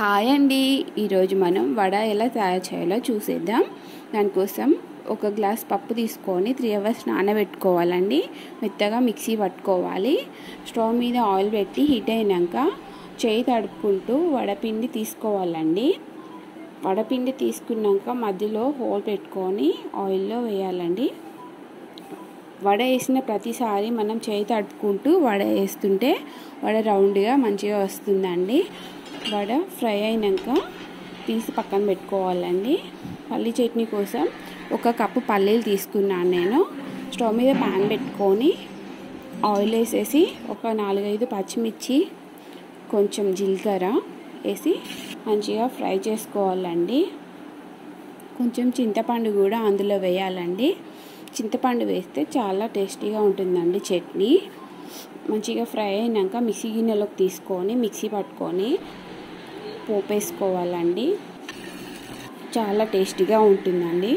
Hi అండి, ఈరోజు మనం వడ ఎలా తయారు చేయాలో చూసేద్దాం. దానికోసం ఒక గ్లాస్ పప్పు తీసుకొని 3 అవర్స్ నానబెట్టుకోవాలండి. మెత్తగా మిక్సీ పట్టుకోవాలి. స్టవ్ మీద ఆయిల్ పెట్టి హీట్ అయినాక చేయి తడుపుకుంటూ వడపిండి తీసుకోవాలండి. వడపిండి తీసుకున్నాక మధ్యలో హోల్ పెట్టుకొని ఆయిల్లో వేయాలండి. వడ వేసిన ప్రతిసారి మనం చేయి తడుపుకుంటూ వడ వేస్తుంటే వడ రౌండ్గా మంచిగా వస్తుందండి. వడ ఫ్రై అయినాక తీసి పక్కన పెట్టుకోవాలండి. పల్లీ చట్నీ కోసం 1 కప్పు పల్లీలు తీసుకున్నాను నేను. స్టవ్ మీద ప్యాన్ పెట్టుకొని ఆయిల్ వేసేసి ఒక 4-5 పచ్చిమిర్చి, కొంచెం జీలకర్ర వేసి మంచిగా ఫ్రై చేసుకోవాలండి. కొంచెం చింతపండు కూడా అందులో వేయాలండి. చింతపండు వేస్తే చాలా టేస్టీగా ఉంటుందండి చట్నీ. మంచిగా ఫ్రై అయినాక మిక్సీ గిన్నెలోకి తీసుకొని మిక్సీ పట్టుకొని పోపేసుకోవాలండి. చాలా టేస్టీగా ఉంటుందండి.